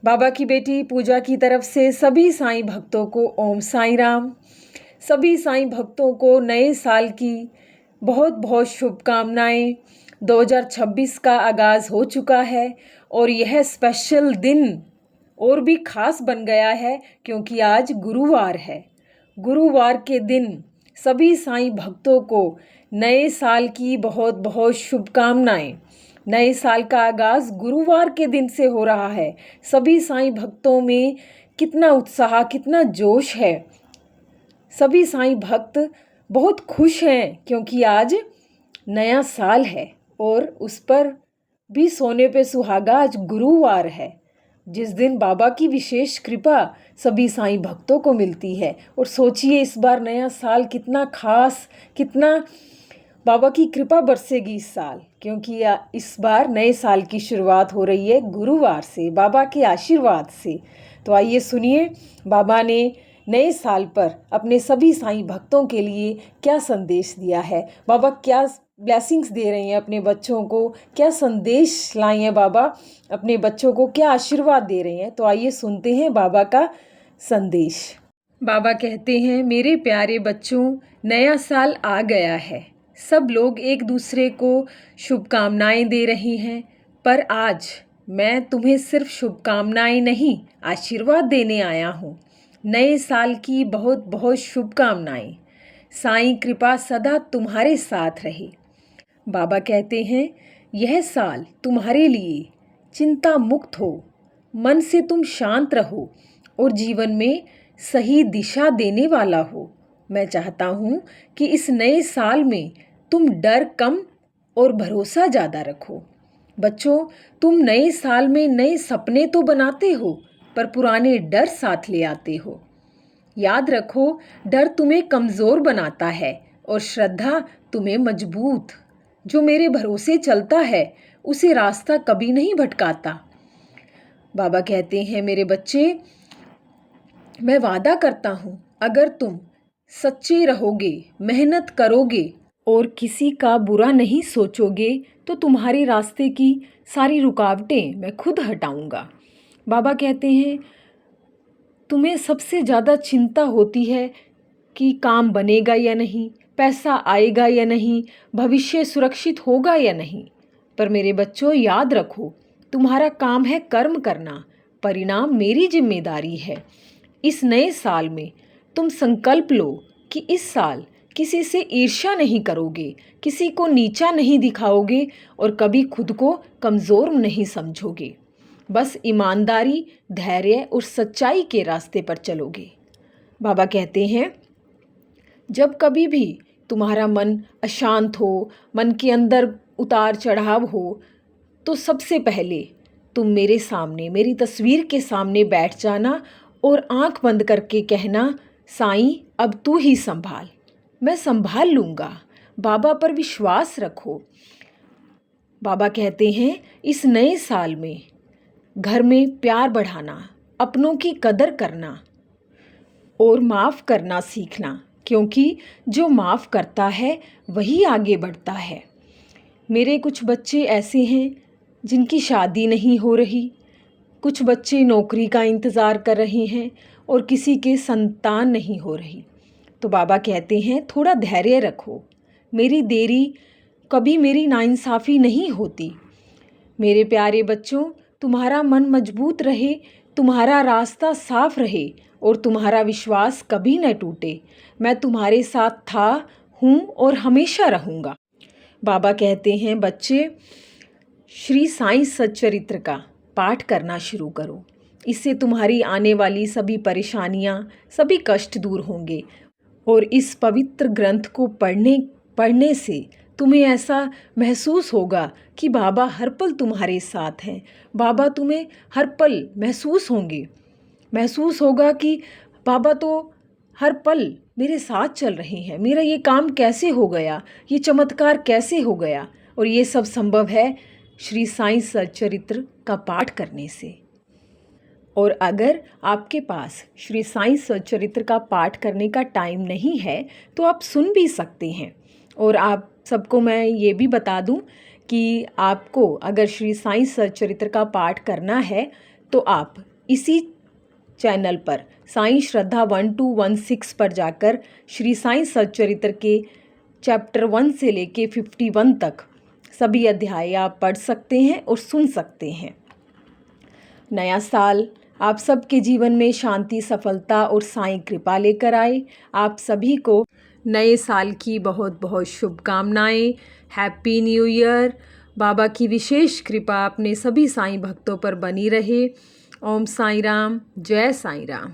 बाबा की बेटी पूजा की तरफ से सभी साईं भक्तों को ओम साईं राम। सभी साईं भक्तों को नए साल की बहुत बहुत शुभकामनाएं। 2026 का आगाज़ हो चुका है और यह स्पेशल दिन और भी ख़ास बन गया है क्योंकि आज गुरुवार है। गुरुवार के दिन सभी साईं भक्तों को नए साल की बहुत बहुत शुभकामनाएं। नए साल का आगाज़ गुरुवार के दिन से हो रहा है। सभी साईं भक्तों में कितना उत्साह, कितना जोश है। सभी साईं भक्त बहुत खुश हैं क्योंकि आज नया साल है और उस पर भी सोने पे सुहागा। आज गुरुवार है जिस दिन बाबा की विशेष कृपा सभी साईं भक्तों को मिलती है। और सोचिए इस बार नया साल कितना खास, कितना बाबा की कृपा बरसेगी इस साल, क्योंकि इस बार नए साल की शुरुआत हो रही है गुरुवार से, बाबा के आशीर्वाद से। तो आइए सुनिए बाबा ने नए साल पर अपने सभी साईं भक्तों के लिए क्या संदेश दिया है। बाबा क्या ब्लेसिंग्स दे रहे हैं अपने बच्चों को, क्या संदेश लाए हैं बाबा अपने बच्चों को, क्या आशीर्वाद दे रहे हैं। तो आइए सुनते हैं बाबा का संदेश। बाबा कहते हैं, मेरे प्यारे बच्चों, नया साल आ गया है। सब लोग एक दूसरे को शुभकामनाएं दे रहे हैं, पर आज मैं तुम्हें सिर्फ शुभकामनाएं नहीं, आशीर्वाद देने आया हूँ। नए साल की बहुत बहुत शुभकामनाएं। साईं कृपा सदा तुम्हारे साथ रहे। बाबा कहते हैं, यह साल तुम्हारे लिए चिंता मुक्त हो, मन से तुम शांत रहो और जीवन में सही दिशा देने वाला हो। मैं चाहता हूँ कि इस नए साल में तुम डर कम और भरोसा ज़्यादा रखो। बच्चों, तुम नए साल में नए सपने तो बनाते हो, पर पुराने डर साथ ले आते हो। याद रखो, डर तुम्हें कमज़ोर बनाता है और श्रद्धा तुम्हें मजबूत। जो मेरे भरोसे चलता है उसे रास्ता कभी नहीं भटकाता। बाबा कहते हैं, मेरे बच्चे, मैं वादा करता हूँ, अगर तुम सच्चे रहोगे, मेहनत करोगे और किसी का बुरा नहीं सोचोगे तो तुम्हारे रास्ते की सारी रुकावटें मैं खुद हटाऊंगा। बाबा कहते हैं, तुम्हें सबसे ज़्यादा चिंता होती है कि काम बनेगा या नहीं, पैसा आएगा या नहीं, भविष्य सुरक्षित होगा या नहीं। पर मेरे बच्चों, याद रखो, तुम्हारा काम है कर्म करना, परिणाम मेरी जिम्मेदारी है। इस नए साल में तुम संकल्प लो कि इस साल किसी से ईर्ष्या नहीं करोगे, किसी को नीचा नहीं दिखाओगे और कभी खुद को कमज़ोर नहीं समझोगे। बस ईमानदारी, धैर्य और सच्चाई के रास्ते पर चलोगे। बाबा कहते हैं, जब कभी भी तुम्हारा मन अशांत हो, मन के अंदर उतार चढ़ाव हो, तो सबसे पहले तुम मेरे सामने, मेरी तस्वीर के सामने बैठ जाना और आंख बंद करके कहना, साईं अब तू ही संभाल, मैं संभाल लूँगा। बाबा पर विश्वास रखो। बाबा कहते हैं, इस नए साल में घर में प्यार बढ़ाना, अपनों की कदर करना और माफ़ करना सीखना, क्योंकि जो माफ़ करता है वही आगे बढ़ता है। मेरे कुछ बच्चे ऐसे हैं जिनकी शादी नहीं हो रही, कुछ बच्चे नौकरी का इंतज़ार कर रहे हैं और किसी के संतान नहीं हो रही। तो बाबा कहते हैं, थोड़ा धैर्य रखो, मेरी देरी कभी मेरी नाइंसाफ़ी नहीं होती। मेरे प्यारे बच्चों, तुम्हारा मन मजबूत रहे, तुम्हारा रास्ता साफ रहे और तुम्हारा विश्वास कभी न टूटे। मैं तुम्हारे साथ था, हूँ और हमेशा रहूँगा। बाबा कहते हैं, बच्चे, श्री साईं सच्चरित्र का पाठ करना शुरू करो। इससे तुम्हारी आने वाली सभी परेशानियाँ, सभी कष्ट दूर होंगे और इस पवित्र ग्रंथ को पढ़ने से तुम्हें ऐसा महसूस होगा कि बाबा हर पल तुम्हारे साथ हैं। बाबा तुम्हें हर पल महसूस होगा कि बाबा तो हर पल मेरे साथ चल रहे हैं। मेरा ये काम कैसे हो गया, ये चमत्कार कैसे हो गया, और ये सब संभव है श्री साईं सच्चरित्र का पाठ करने से। और अगर आपके पास श्री साईं सच्चरित्र का पाठ करने का टाइम नहीं है तो आप सुन भी सकते हैं। और आप सबको मैं ये भी बता दूं कि आपको अगर श्री साईं सच्चरित्र का पाठ करना है तो आप इसी चैनल पर साईं श्रद्धा 1216 पर जाकर श्री साईं सच्चरित्र के चैप्टर 1 से लेके 51 तक सभी अध्याय आप पढ़ सकते हैं और सुन सकते हैं। नया साल आप सबके जीवन में शांति, सफलता और साईं कृपा लेकर आए। आप सभी को नए साल की बहुत बहुत शुभकामनाएं। Happy new year. बाबा की विशेष कृपा अपने सभी साईं भक्तों पर बनी रहे। ओम साईं राम, जय साईं राम।